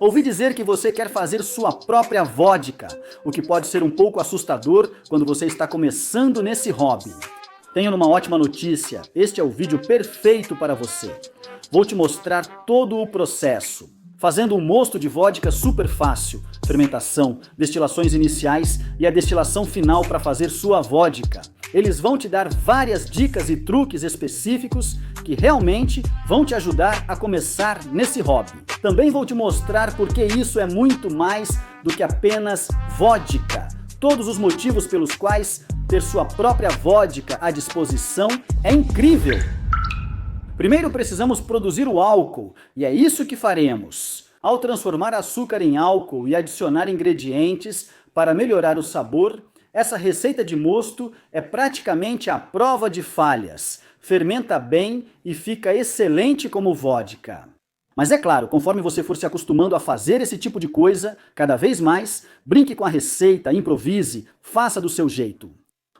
Ouvi dizer que você quer fazer sua própria vodka, o que pode ser um pouco assustador quando você está começando nesse hobby. Tenho uma ótima notícia, este é o vídeo perfeito para você. Vou te mostrar todo o processo, fazendo um mosto de vodka super fácil, fermentação, destilações iniciais e a destilação final para fazer sua vodka. Eles vão te dar várias dicas e truques específicos que realmente vão te ajudar a começar nesse hobby. Também vou te mostrar porque isso é muito mais do que apenas vodka. Todos os motivos pelos quais ter sua própria vodka à disposição é incrível. Primeiro precisamos produzir o álcool, e é isso que faremos. Ao transformar açúcar em álcool e adicionar ingredientes para melhorar o sabor, essa receita de mosto é praticamente a prova de falhas. Fermenta bem e fica excelente como vodka. Mas é claro, conforme você for se acostumando a fazer esse tipo de coisa, cada vez mais, brinque com a receita, improvise, faça do seu jeito.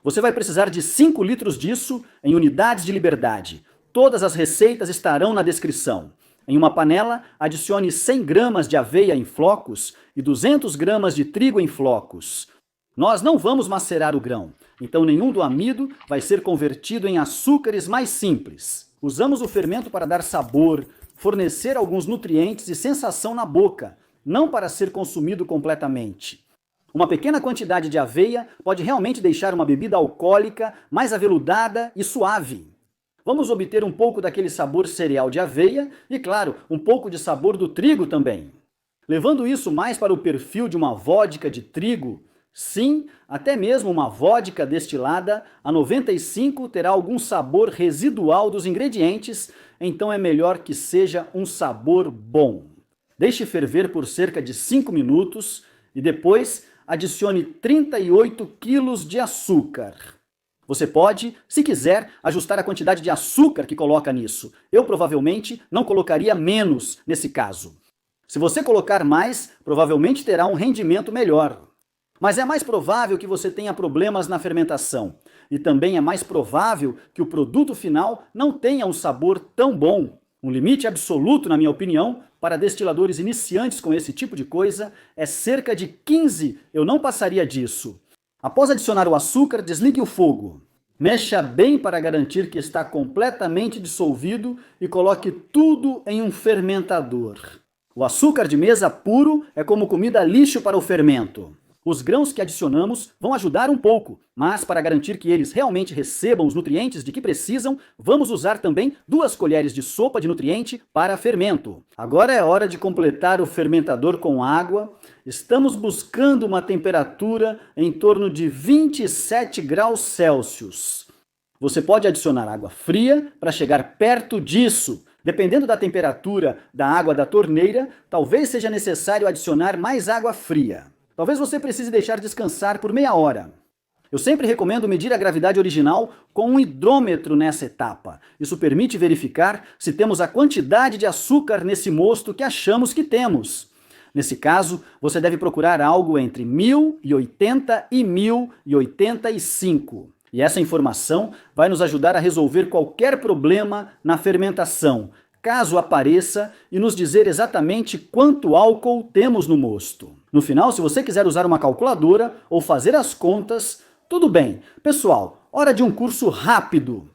Você vai precisar de 5 litros disso em unidades de liberdade. Todas as receitas estarão na descrição. Em uma panela, adicione 100 gramas de aveia em flocos e 200 gramas de trigo em flocos. Nós não vamos macerar o grão, então nenhum do amido vai ser convertido em açúcares mais simples. Usamos o fermento para dar sabor, fornecer alguns nutrientes e sensação na boca, não para ser consumido completamente. Uma pequena quantidade de aveia pode realmente deixar uma bebida alcoólica mais aveludada e suave. Vamos obter um pouco daquele sabor cereal de aveia e, claro, um pouco de sabor do trigo também. Levando isso mais para o perfil de uma vodka de trigo, sim, até mesmo uma vodka destilada a 95 terá algum sabor residual dos ingredientes, então é melhor que seja um sabor bom. Deixe ferver por cerca de 5 minutos e depois adicione 38 kg de açúcar. Você pode, se quiser, ajustar a quantidade de açúcar que coloca nisso. Eu provavelmente não colocaria menos nesse caso. Se você colocar mais, provavelmente terá um rendimento melhor. Mas é mais provável que você tenha problemas na fermentação. E também é mais provável que o produto final não tenha um sabor tão bom. Um limite absoluto, na minha opinião, para destiladores iniciantes com esse tipo de coisa é cerca de 15, eu não passaria disso. Após adicionar o açúcar, desligue o fogo. Mexa bem para garantir que está completamente dissolvido e coloque tudo em um fermentador. O açúcar de mesa puro é como comida lixo para o fermento. Os grãos que adicionamos vão ajudar um pouco, mas para garantir que eles realmente recebam os nutrientes de que precisam, vamos usar também 2 colheres de sopa de nutriente para fermento. Agora é hora de completar o fermentador com água. Estamos buscando uma temperatura em torno de 27 graus Celsius. Você pode adicionar água fria para chegar perto disso. Dependendo da temperatura da água da torneira, talvez seja necessário adicionar mais água fria. Talvez você precise deixar descansar por meia hora. Eu sempre recomendo medir a gravidade original com um hidrômetro nessa etapa. Isso permite verificar se temos a quantidade de açúcar nesse mosto que achamos que temos. Nesse caso, você deve procurar algo entre 1080 e 1085. E essa informação vai nos ajudar a resolver qualquer problema na fermentação, caso apareça, e nos dizer exatamente quanto álcool temos no mosto. No final, se você quiser usar uma calculadora ou fazer as contas, tudo bem. Pessoal, hora de um curso rápido.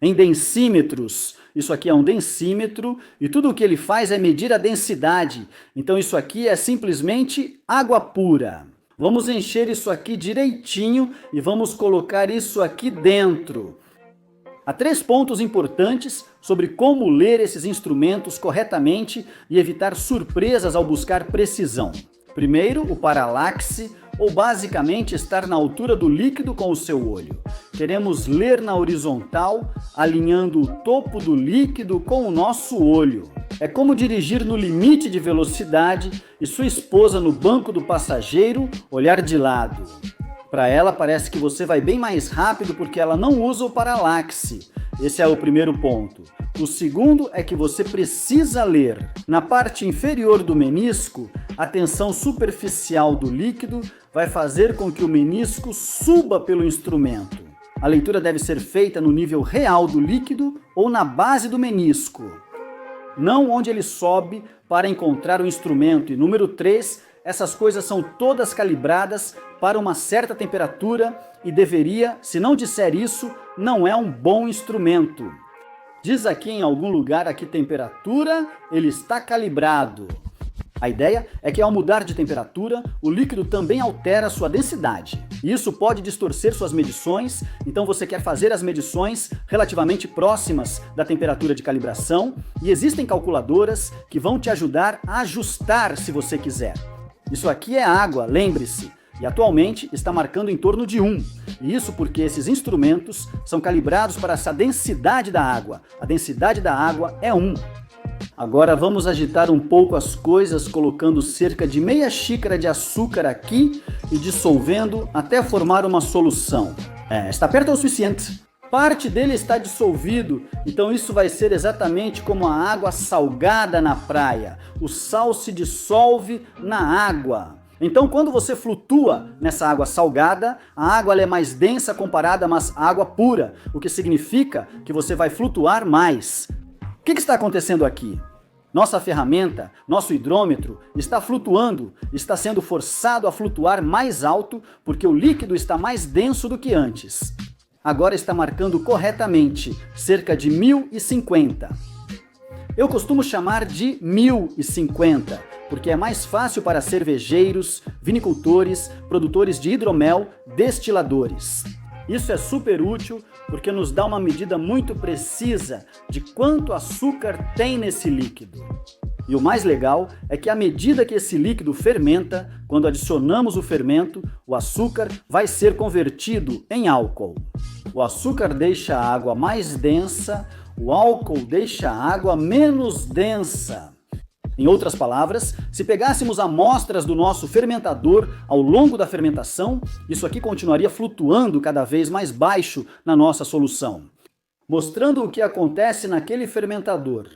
Em densímetros, isso aqui é um densímetro e tudo o que ele faz é medir a densidade. Então isso aqui é simplesmente água pura. Vamos encher isso aqui direitinho e vamos colocar isso aqui dentro. Há 3 pontos importantes sobre como ler esses instrumentos corretamente e evitar surpresas ao buscar precisão. Primeiro, o paralaxe, ou basicamente estar na altura do líquido com o seu olho. Queremos ler na horizontal, alinhando o topo do líquido com o nosso olho. É como dirigir no limite de velocidade e sua esposa no banco do passageiro olhar de lado. Para ela parece que você vai bem mais rápido porque ela não usa o paralaxe. Esse é o primeiro ponto. O segundo é que você precisa ler. Na parte inferior do menisco, a tensão superficial do líquido vai fazer com que o menisco suba pelo instrumento. A leitura deve ser feita no nível real do líquido ou na base do menisco. não onde ele sobe para encontrar o instrumento. E número 3, essas coisas são todas calibradas para uma certa temperatura e deveria, se não disser isso, não é um bom instrumento. Diz aqui em algum lugar a que temperatura ele está calibrado. A ideia é que ao mudar de temperatura, o líquido também altera sua densidade. Isso pode distorcer suas medições, então você quer fazer as medições relativamente próximas da temperatura de calibração e existem calculadoras que vão te ajudar a ajustar se você quiser. Isso aqui é água, lembre-se, e atualmente está marcando em torno de 1. E isso porque esses instrumentos são calibrados para essa densidade da água. A densidade da água é 1. Agora vamos agitar um pouco as coisas colocando cerca de meia xícara de açúcar aqui e dissolvendo até formar uma solução. Está perto o suficiente. Parte dele está dissolvido, então isso vai ser exatamente como a água salgada na praia. O sal se dissolve na água. Então quando você flutua nessa água salgada, a água é mais densa comparada à água pura, o que significa que você vai flutuar mais. O que está acontecendo aqui? Nossa ferramenta, nosso hidrômetro, está flutuando, está sendo forçado a flutuar mais alto porque o líquido está mais denso do que antes. Agora está marcando corretamente, cerca de 1050. Eu costumo chamar de 1050, porque é mais fácil para cervejeiros, vinicultores, produtores de hidromel, destiladores. Isso é super útil porque nos dá uma medida muito precisa de quanto açúcar tem nesse líquido. E o mais legal é que à medida que esse líquido fermenta, quando adicionamos o fermento, o açúcar vai ser convertido em álcool. O açúcar deixa a água mais densa, o álcool deixa a água menos densa. Em outras palavras, se pegássemos amostras do nosso fermentador ao longo da fermentação, isso aqui continuaria flutuando cada vez mais baixo na nossa solução, mostrando o que acontece naquele fermentador.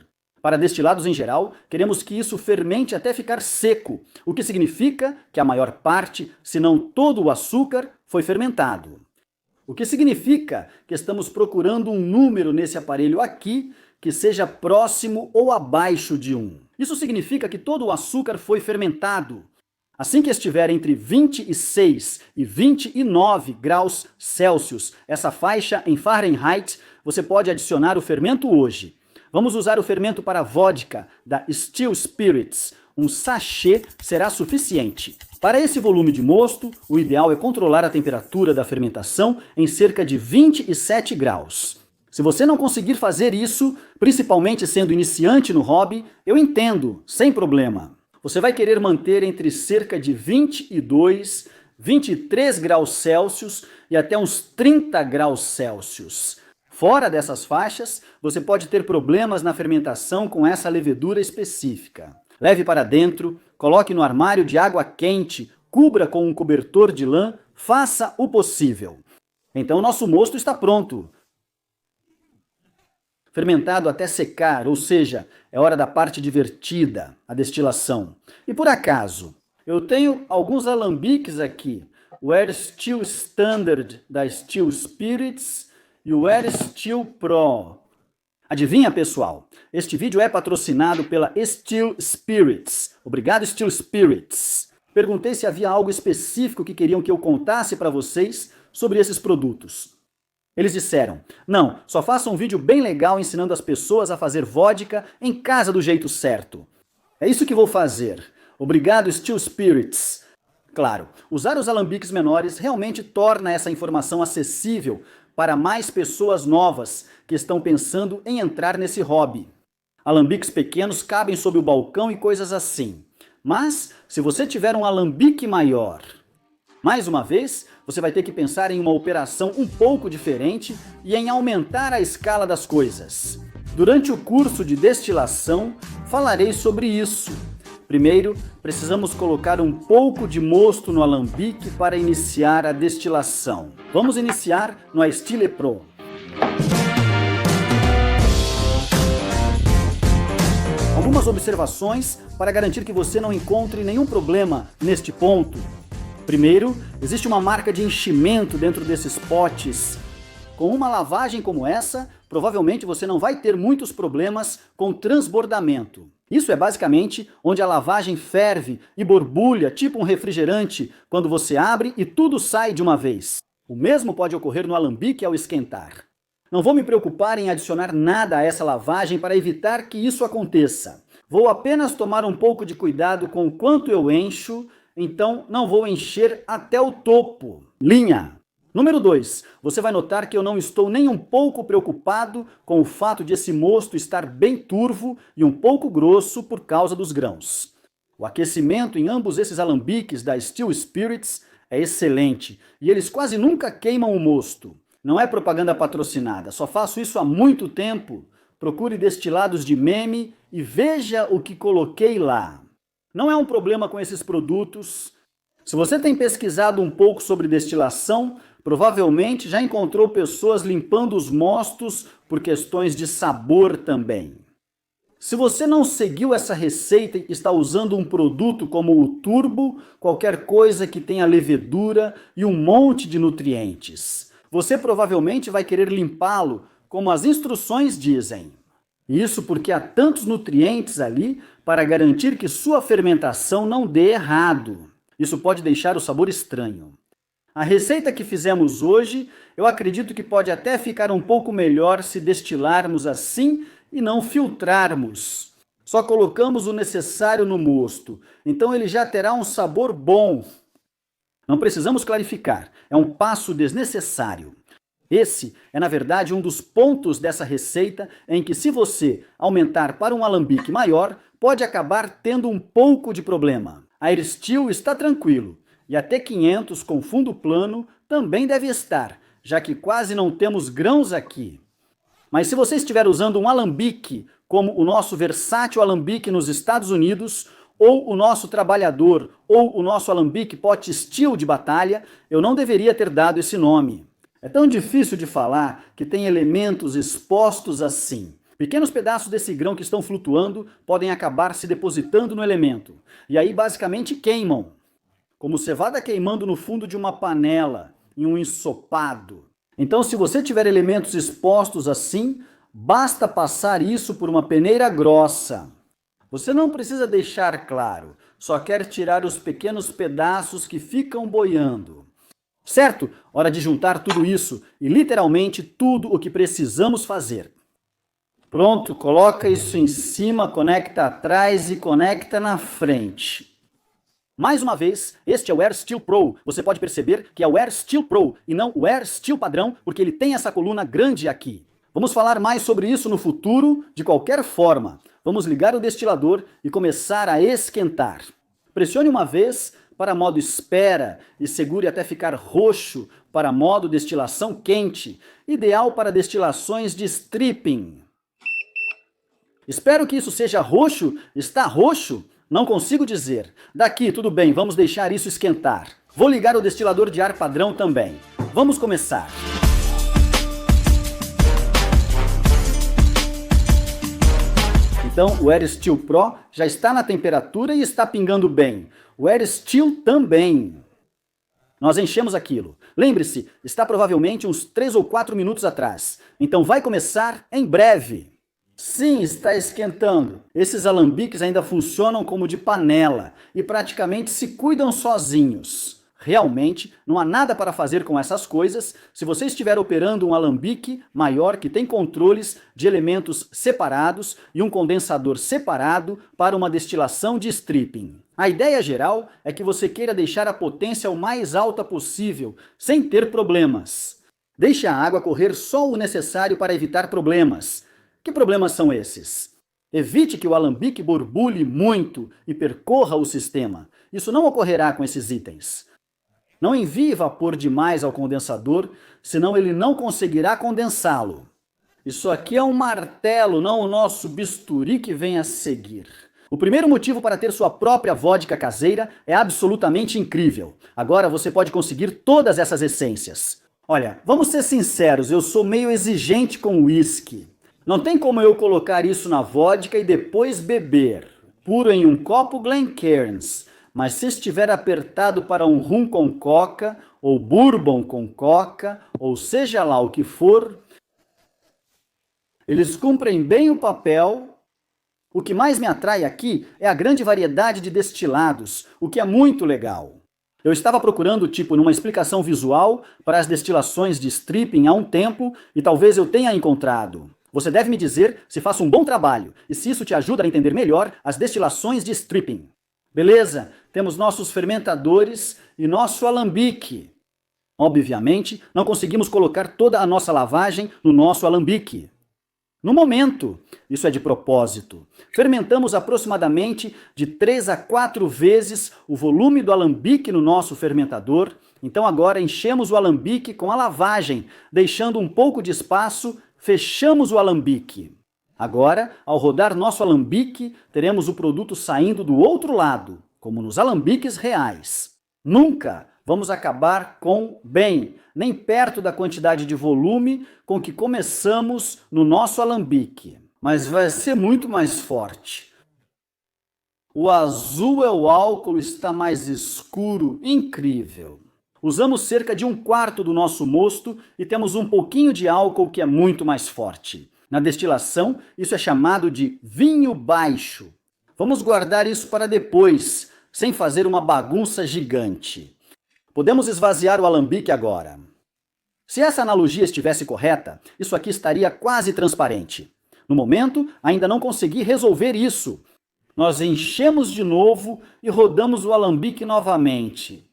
Para destilados em geral, queremos que isso fermente até ficar seco, o que significa que a maior parte, se não todo o açúcar, foi fermentado. O que significa que estamos procurando um número nesse aparelho aqui que seja próximo ou abaixo de 1. Isso significa que todo o açúcar foi fermentado. Assim que estiver entre 26 e 29 graus Celsius, essa faixa em Fahrenheit, você pode adicionar o fermento hoje. Vamos usar o fermento para vodka da Still Spirits. Um sachê será suficiente. Para esse volume de mosto, o ideal é controlar a temperatura da fermentação em cerca de 27 graus. Se você não conseguir fazer isso, principalmente sendo iniciante no hobby, eu entendo, sem problema. Você vai querer manter entre cerca de 22, 23 graus Celsius e até uns 30 graus Celsius. Fora dessas faixas, você pode ter problemas na fermentação com essa levedura específica. Leve para dentro, coloque no armário de água quente, cubra com um cobertor de lã, faça o possível. Então nosso mosto está pronto. Fermentado até secar, ou seja, é hora da parte divertida, a destilação. E por acaso, eu tenho alguns alambiques aqui, o Air Still Standard da Still Spirits e o Air Still Pro. Adivinha, pessoal? Este vídeo é patrocinado pela Still Spirits. Obrigado, Still Spirits. Perguntei se havia algo específico que queriam que eu contasse para vocês sobre esses produtos. Eles disseram, não, só faça um vídeo bem legal ensinando as pessoas a fazer vodka em casa do jeito certo. É isso que vou fazer. Obrigado, Still Spirits. Claro, usar os alambiques menores realmente torna essa informação acessível para mais pessoas novas que estão pensando em entrar nesse hobby. Alambiques pequenos cabem sob o balcão e coisas assim. Mas, se você tiver um alambique maior, mais uma vez, você vai ter que pensar em uma operação um pouco diferente e em aumentar a escala das coisas. Durante o curso de destilação, falarei sobre isso. Primeiro, precisamos colocar um pouco de mosto no alambique para iniciar a destilação. Vamos iniciar no Stille Pro. Algumas observações para garantir que você não encontre nenhum problema neste ponto. Primeiro, existe uma marca de enchimento dentro desses potes. Com uma lavagem como essa, provavelmente você não vai ter muitos problemas com transbordamento. Isso é basicamente onde a lavagem ferve e borbulha, tipo um refrigerante, quando você abre e tudo sai de uma vez. O mesmo pode ocorrer no alambique ao esquentar. Não vou me preocupar em adicionar nada a essa lavagem para evitar que isso aconteça. Vou apenas tomar um pouco de cuidado com o quanto eu encho, então não vou encher até o topo. Linha. Número 2. Você vai notar que eu não estou nem um pouco preocupado com o fato de esse mosto estar bem turvo e um pouco grosso por causa dos grãos. O aquecimento em ambos esses alambiques da Steel Spirits é excelente e eles quase nunca queimam o mosto. Não é propaganda patrocinada, só faço isso há muito tempo. Procure destilados de meme e veja o que coloquei lá. Não é um problema com esses produtos. Se você tem pesquisado um pouco sobre destilação, provavelmente já encontrou pessoas limpando os mostos por questões de sabor também. Se você não seguiu essa receita e está usando um produto como o turbo, qualquer coisa que tenha levedura e um monte de nutrientes, você provavelmente vai querer limpá-lo como as instruções dizem. Isso porque há tantos nutrientes ali para garantir que sua fermentação não dê errado. Isso pode deixar o sabor estranho. A receita que fizemos hoje, eu acredito que pode até ficar um pouco melhor se destilarmos assim e não filtrarmos. Só colocamos o necessário no mosto, então ele já terá um sabor bom. Não precisamos clarificar, é um passo desnecessário. Esse é, na verdade, um dos pontos dessa receita em que, se você aumentar para um alambique maior, pode acabar tendo um pouco de problema. A Air Steel está tranquilo, e a T500 com fundo plano também deve estar, já que quase não temos grãos aqui. Mas se você estiver usando um alambique, como o nosso versátil alambique nos Estados Unidos, ou o nosso trabalhador, ou o nosso alambique pot steel de batalha, eu não deveria ter dado esse nome. É tão difícil de falar que tem elementos expostos assim. Pequenos pedaços desse grão que estão flutuando podem acabar se depositando no elemento, e aí basicamente queimam. Como cevada queimando no fundo de uma panela, em um ensopado. Então, se você tiver elementos expostos assim, basta passar isso por uma peneira grossa. Você não precisa deixar claro, só quer tirar os pequenos pedaços que ficam boiando. Certo? Hora de juntar tudo isso e literalmente tudo o que precisamos fazer. Pronto, coloca isso em cima, conecta atrás e conecta na frente. Mais uma vez, este é o Air Steel Pro. Você pode perceber que é o Air Steel Pro e não o Air Steel padrão, porque ele tem essa coluna grande aqui. Vamos falar mais sobre isso no futuro, de qualquer forma. Vamos ligar o destilador e começar a esquentar. Pressione uma vez para modo espera e segure até ficar roxo para modo destilação quente, ideal para destilações de stripping. Espero que isso seja roxo. Está roxo? Não consigo dizer. Daqui, tudo bem, vamos deixar isso esquentar. Vou ligar o destilador de ar padrão também. Vamos começar. Então, o Air Steel Pro já está na temperatura e está pingando bem. O Air Steel também. Nós enchemos aquilo. Lembre-se, está provavelmente uns 3 ou 4 minutos atrás. Então vai começar em breve. Sim, está esquentando. Esses alambiques ainda funcionam como de panela e praticamente se cuidam sozinhos. Realmente, não há nada para fazer com essas coisas se você estiver operando um alambique maior que tem controles de elementos separados e um condensador separado para uma destilação de stripping. A ideia geral é que você queira deixar a potência o mais alta possível, sem ter problemas. Deixe a água correr só o necessário para evitar problemas. Que problemas são esses? Evite que o alambique borbulhe muito e percorra o sistema. Isso não ocorrerá com esses itens. Não envie vapor demais ao condensador, senão ele não conseguirá condensá-lo. Isso aqui é um martelo, não o nosso bisturi que vem a seguir. O primeiro motivo para ter sua própria vodka caseira é absolutamente incrível. Agora você pode conseguir todas essas essências. Olha, vamos ser sinceros, eu sou meio exigente com o whisky. Não tem como eu colocar isso na vodka e depois beber. Puro em um copo Glencairns. Mas se estiver apertado para um rum com coca, ou bourbon com coca, ou seja lá o que for, Eles cumprem bem o papel. O que mais me atrai aqui é a grande variedade de destilados, o que é muito legal. Eu estava procurando, numa explicação visual para as destilações de stripping há um tempo e talvez eu tenha encontrado. Você deve me dizer se faço um bom trabalho e se isso te ajuda a entender melhor as destilações de stripping. Beleza? Temos nossos fermentadores e nosso alambique. Obviamente, não conseguimos colocar toda a nossa lavagem no nosso alambique. No momento, isso é de propósito, fermentamos aproximadamente de 3 a 4 vezes o volume do alambique no nosso fermentador, então agora enchemos o alambique com a lavagem, deixando um pouco de espaço, fechamos o alambique. Agora, ao rodar nosso alambique, teremos o produto saindo do outro lado, como nos alambiques reais. Nunca vamos acabar com bem, nem perto da quantidade de volume com que começamos no nosso alambique. Mas vai ser muito mais forte. O azul é o álcool, está mais escuro, incrível. Usamos cerca de 1/4 do nosso mosto e temos um pouquinho de álcool que é muito mais forte. Na destilação, isso é chamado de vinho baixo. Vamos guardar isso para depois, sem fazer uma bagunça gigante. Podemos esvaziar o alambique agora. Se essa analogia estivesse correta, isso aqui estaria quase transparente. No momento, ainda não consegui resolver isso. Nós enchemos de novo e rodamos o alambique novamente.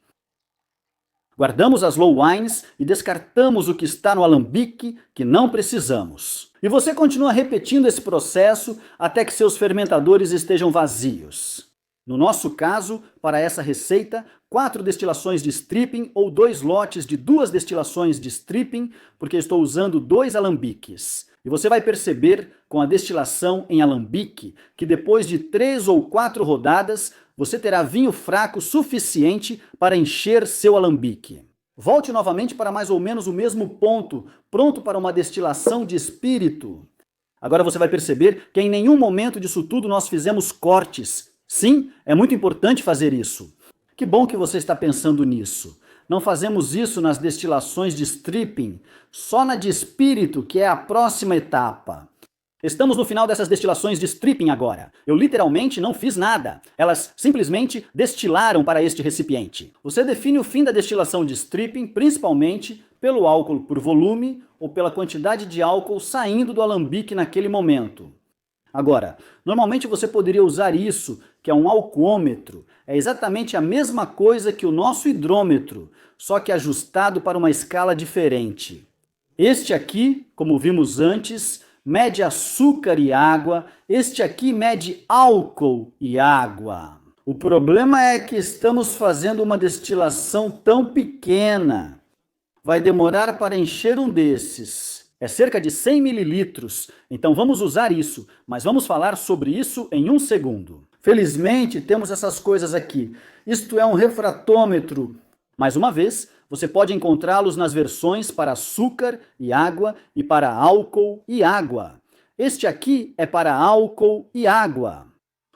Guardamos as low wines e descartamos o que está no alambique que não precisamos. E você continua repetindo esse processo até que seus fermentadores estejam vazios. No nosso caso, para essa receita, 4 destilações de stripping ou 2 lotes de 2 destilações de stripping, porque estou usando 2 alambiques. E você vai perceber com a destilação em alambique que depois de 3 ou 4 rodadas, você terá vinho fraco suficiente para encher seu alambique. Volte novamente para mais ou menos o mesmo ponto, pronto para uma destilação de espírito. Agora você vai perceber que em nenhum momento disso tudo nós fizemos cortes. Sim, é muito importante fazer isso. Que bom que você está pensando nisso. Não fazemos isso nas destilações de stripping, só na de espírito, que é a próxima etapa. Estamos no final dessas destilações de stripping agora. Eu literalmente não fiz nada. Elas simplesmente destilaram para este recipiente. Você define o fim da destilação de stripping principalmente pelo álcool por volume ou pela quantidade de álcool saindo do alambique naquele momento. Agora, normalmente você poderia usar isso, que é um alcoômetro. É exatamente a mesma coisa que o nosso hidrômetro, só que ajustado para uma escala diferente. Este aqui, como vimos antes, mede açúcar e água. Este aqui mede álcool e água. O problema é que estamos fazendo uma destilação tão pequena. Vai demorar para encher um desses. É cerca de 100 mililitros, então vamos usar isso, mas vamos falar sobre isso em um segundo. Felizmente, temos essas coisas aqui. Isto é um refratômetro. Mais uma vez, você pode encontrá-los nas versões para açúcar e água e para álcool e água. Este aqui é para álcool e água.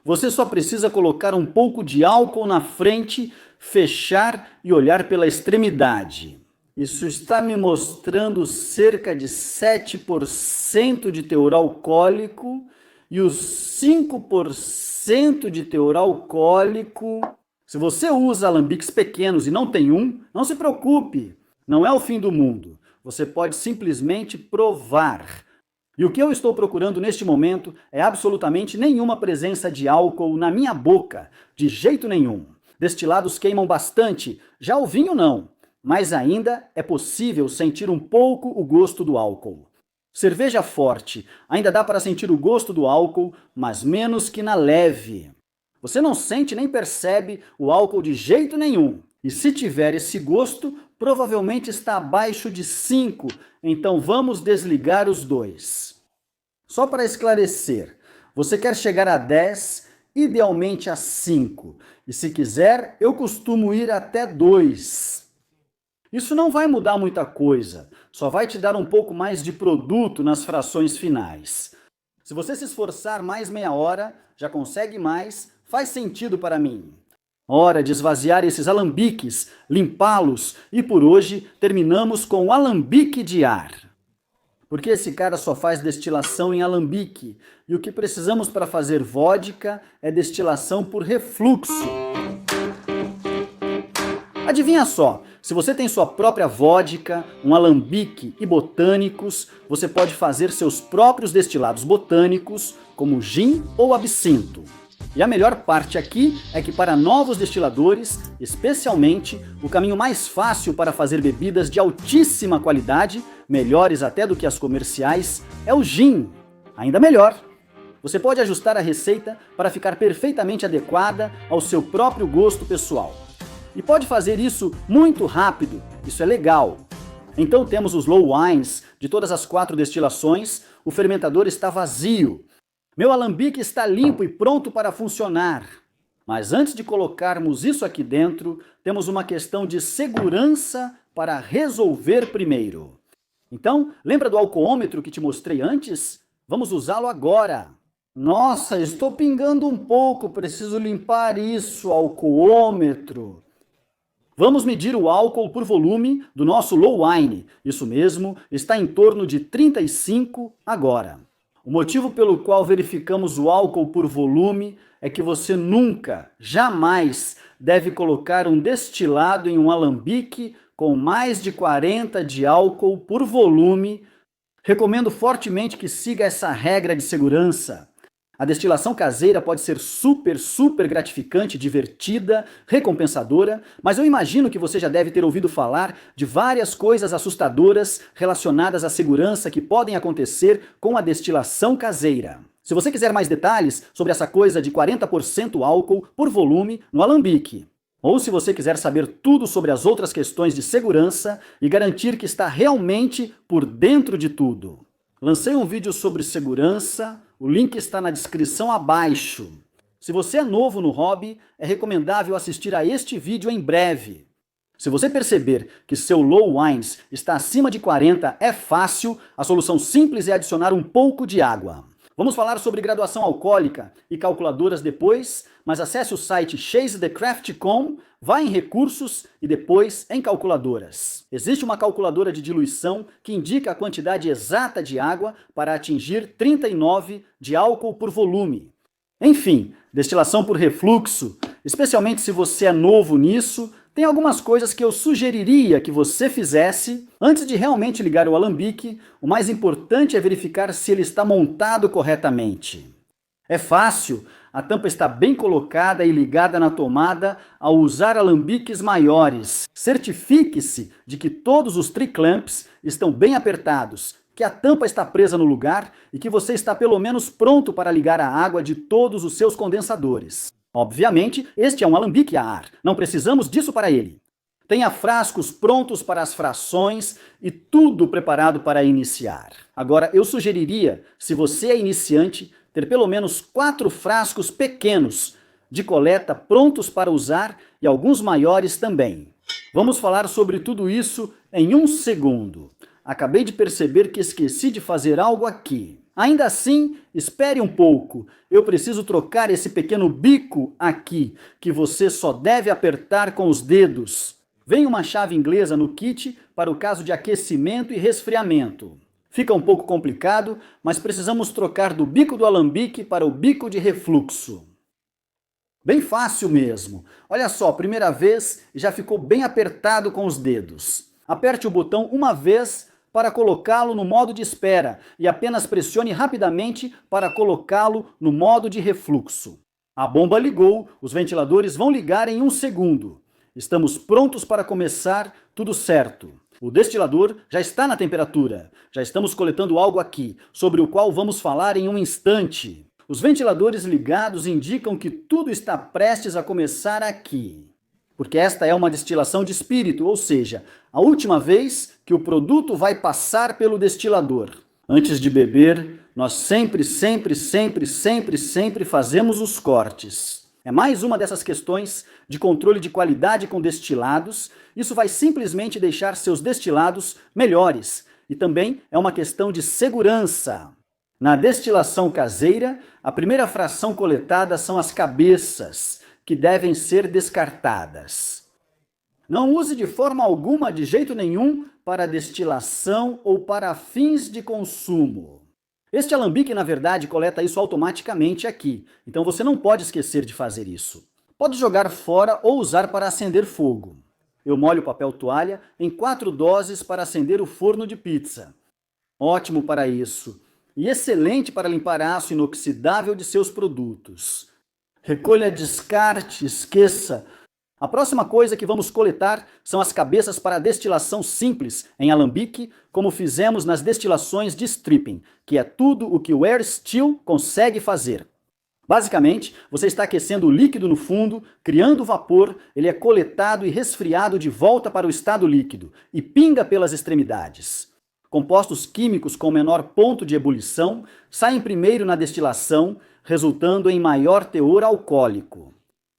Você só precisa colocar um pouco de álcool na frente, fechar e olhar pela extremidade. Isso está me mostrando cerca de 7% de teor alcoólico e os 5% de teor alcoólico. Se você usa alambiques pequenos e não tem um, não se preocupe, não é o fim do mundo. Você pode simplesmente provar. E o que eu estou procurando neste momento é absolutamente nenhuma presença de álcool na minha boca, de jeito nenhum. Destilados queimam bastante, já o vinho não. Mas ainda é possível sentir um pouco o gosto do álcool. Cerveja forte, ainda dá para sentir o gosto do álcool, mas menos que na leve. Você não sente nem percebe o álcool de jeito nenhum. E se tiver esse gosto, provavelmente está abaixo de 5, então vamos desligar os dois. Só para esclarecer, você quer chegar a 10, idealmente a 5. E se quiser, eu costumo ir até 2. Isso não vai mudar muita coisa, só vai te dar um pouco mais de produto nas frações finais. Se você se esforçar mais meia hora, já consegue mais, faz sentido para mim. Hora de esvaziar esses alambiques, limpá-los e por hoje terminamos com o alambique de ar. porque esse cara só faz destilação em alambique, e o que precisamos para fazer vodka é destilação por refluxo. Adivinha só, se você tem sua própria vodka, um alambique e botânicos, você pode fazer seus próprios destilados botânicos, como gin ou absinto. E a melhor parte aqui é que para novos destiladores, especialmente, o caminho mais fácil para fazer bebidas de altíssima qualidade, melhores até do que as comerciais, é o gin. Ainda melhor! Você pode ajustar a receita para ficar perfeitamente adequada ao seu próprio gosto pessoal. E pode fazer isso muito rápido, isso é legal. Então temos os low wines, de todas as 4 destilações, o fermentador está vazio. Meu alambique está limpo e pronto para funcionar. Mas antes de colocarmos isso aqui dentro, temos uma questão de segurança para resolver primeiro. Então, lembra do alcoômetro que te mostrei antes? Vamos usá-lo agora. Nossa, estou pingando um pouco, preciso limpar isso, alcoômetro. Vamos medir o álcool por volume do nosso low wine. Isso mesmo, está em torno de 35 agora. O motivo pelo qual verificamos o álcool por volume é que você nunca, jamais, deve colocar um destilado em um alambique com mais de 40 de álcool por volume. Recomendo fortemente que siga essa regra de segurança. A destilação caseira pode ser super gratificante, divertida, recompensadora, mas eu imagino que você já deve ter ouvido falar de várias coisas assustadoras relacionadas à segurança que podem acontecer com a destilação caseira. Se você quiser mais detalhes sobre essa coisa de 40% álcool por volume no alambique, ou se você quiser saber tudo sobre as outras questões de segurança e garantir que está realmente por dentro de tudo. Lancei um vídeo sobre segurança, o link está na descrição abaixo. Se você é novo no hobby, é recomendável assistir a este vídeo em breve. Se você perceber que seu low wines está acima de 40, é fácil, a solução simples é adicionar um pouco de água. Vamos falar sobre graduação alcoólica e calculadoras depois, mas acesse o site chasethecraft.com, vá em recursos e depois em calculadoras. Existe uma calculadora de diluição que indica a quantidade exata de água para atingir 39 de álcool por volume. Enfim, destilação por refluxo, especialmente se você é novo nisso, tem algumas coisas que eu sugeriria que você fizesse antes de realmente ligar o alambique. O mais importante é verificar se ele está montado corretamente. É fácil, a tampa está bem colocada e ligada na tomada ao usar alambiques maiores. Certifique-se de que todos os triclamps estão bem apertados, que a tampa está presa no lugar e que você está pelo menos pronto para ligar a água de todos os seus condensadores. Obviamente, este é um alambique a ar, não precisamos disso para ele. Tenha frascos prontos para as frações e tudo preparado para iniciar. Agora, eu sugeriria, se você é iniciante, ter pelo menos 4 frascos pequenos de coleta prontos para usar e alguns maiores também. Vamos falar sobre tudo isso em 1 segundo. Acabei de perceber que esqueci de fazer algo aqui. Ainda assim, espere um pouco. Eu preciso trocar esse pequeno bico aqui, que você só deve apertar com os dedos. Vem uma chave inglesa no kit para o caso de aquecimento e resfriamento. Fica um pouco complicado, mas precisamos trocar do bico do alambique para o bico de refluxo. Bem fácil mesmo. Olha só, primeira vez já ficou bem apertado com os dedos. Aperte o botão uma vez para colocá-lo no modo de espera e apenas pressione rapidamente para colocá-lo no modo de refluxo. A bomba ligou, os ventiladores vão ligar em 1 segundo. Estamos prontos para começar, tudo certo. O destilador já está na temperatura. Já estamos coletando algo aqui, sobre o qual vamos falar em um instante. Os ventiladores ligados indicam que tudo está prestes a começar aqui. Porque esta é uma destilação de espírito, ou seja, a última vez que o produto vai passar pelo destilador. Antes de beber, nós sempre fazemos os cortes. É mais uma dessas questões de controle de qualidade com destilados. Isso vai simplesmente deixar seus destilados melhores. E também é uma questão de segurança. Na destilação caseira, a primeira fração coletada são as cabeças, que devem ser descartadas. Não use de forma alguma, de jeito nenhum, para destilação ou para fins de consumo. Este alambique, na verdade, coleta isso automaticamente aqui, então você não pode esquecer de fazer isso. Pode jogar fora ou usar para acender fogo. Eu molho o papel toalha em 4 doses para acender o forno de pizza. Ótimo para isso. E excelente para limpar aço inoxidável de seus produtos. Recolha descarte, esqueça. A próxima coisa que vamos coletar são as cabeças para destilação simples, em alambique, como fizemos nas destilações de stripping, que é tudo o que o Air Still consegue fazer. Basicamente, você está aquecendo o líquido no fundo, criando vapor, ele é coletado e resfriado de volta para o estado líquido e pinga pelas extremidades. Compostos químicos com menor ponto de ebulição saem primeiro na destilação, resultando em maior teor alcoólico.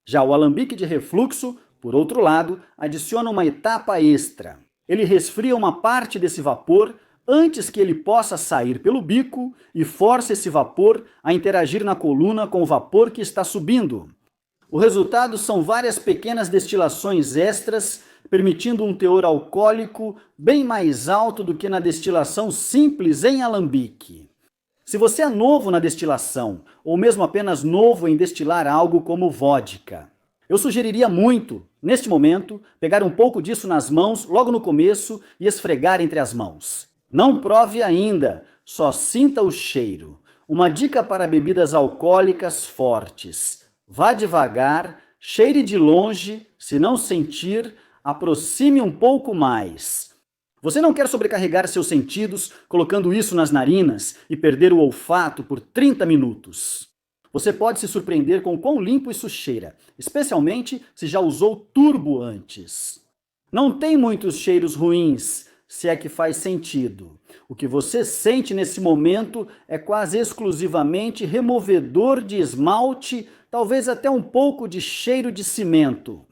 Já o alambique de refluxo, por outro lado, adiciona uma etapa extra. Ele resfria uma parte desse vapor antes que ele possa sair pelo bico e força esse vapor a interagir na coluna com o vapor que está subindo. O resultado são várias pequenas destilações extras, permitindo um teor alcoólico bem mais alto do que na destilação simples em alambique. Se você é novo na destilação, ou mesmo apenas novo em destilar algo como vodka, eu sugeriria muito, neste momento, pegar um pouco disso nas mãos logo no começo e esfregar entre as mãos. Não prove ainda, só sinta o cheiro. Uma dica para bebidas alcoólicas fortes. Vá devagar, cheire de longe, se não sentir, aproxime um pouco mais. Você não quer sobrecarregar seus sentidos colocando isso nas narinas e perder o olfato por 30 minutos. Você pode se surpreender com o quão limpo isso cheira, especialmente se já usou turbo antes. Não tem muitos cheiros ruins, se é que faz sentido. O que você sente nesse momento é quase exclusivamente removedor de esmalte, talvez até um pouco de cheiro de cimento.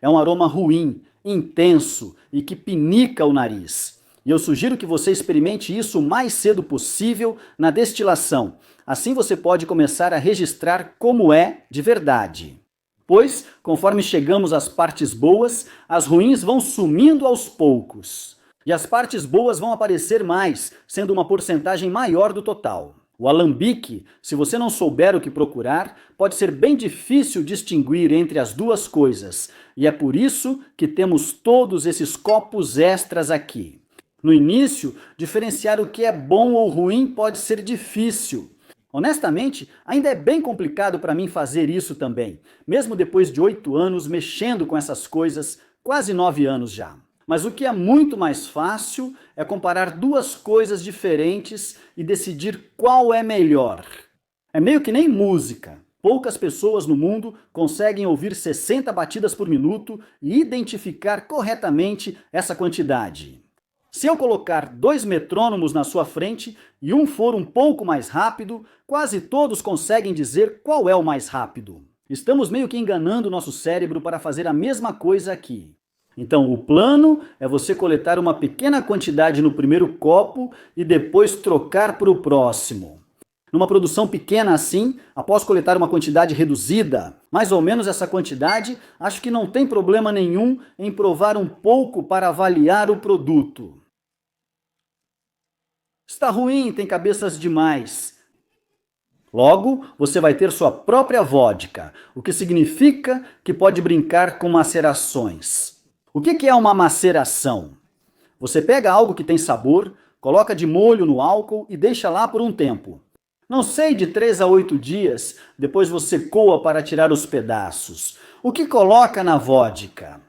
É um aroma ruim, intenso e que pinica o nariz. E eu sugiro que você experimente isso o mais cedo possível na destilação. Assim você pode começar a registrar como é de verdade. Pois, conforme chegamos às partes boas, as ruins vão sumindo aos poucos. E as partes boas vão aparecer mais, sendo uma porcentagem maior do total. O alambique, se você não souber o que procurar, pode ser bem difícil distinguir entre as duas coisas, e é por isso que temos todos esses copos extras aqui. No início, diferenciar o que é bom ou ruim pode ser difícil. Honestamente, ainda é bem complicado para mim fazer isso também, mesmo depois de 8 anos mexendo com essas coisas, quase 9 anos já. Mas o que é muito mais fácil é comparar duas coisas diferentes e decidir qual é melhor. É meio que nem música. Poucas pessoas no mundo conseguem ouvir 60 batidas por minuto e identificar corretamente essa quantidade. Se eu colocar 2 metrônomos na sua frente e um for um pouco mais rápido, quase todos conseguem dizer qual é o mais rápido. Estamos meio que enganando nosso cérebro para fazer a mesma coisa aqui. Então, o plano é você coletar uma pequena quantidade no primeiro copo e depois trocar para o próximo. Numa produção pequena assim, após coletar uma quantidade reduzida, mais ou menos essa quantidade, acho que não tem problema nenhum em provar um pouco para avaliar o produto. Está ruim, tem cabeças demais. Logo, você vai ter sua própria vodka, o que significa que pode brincar com macerações. O que é uma maceração? Você pega algo que tem sabor, coloca de molho no álcool e deixa lá por um tempo. Não sei, de 3 a 8 dias, depois você coa para tirar os pedaços. O que coloca na vodka?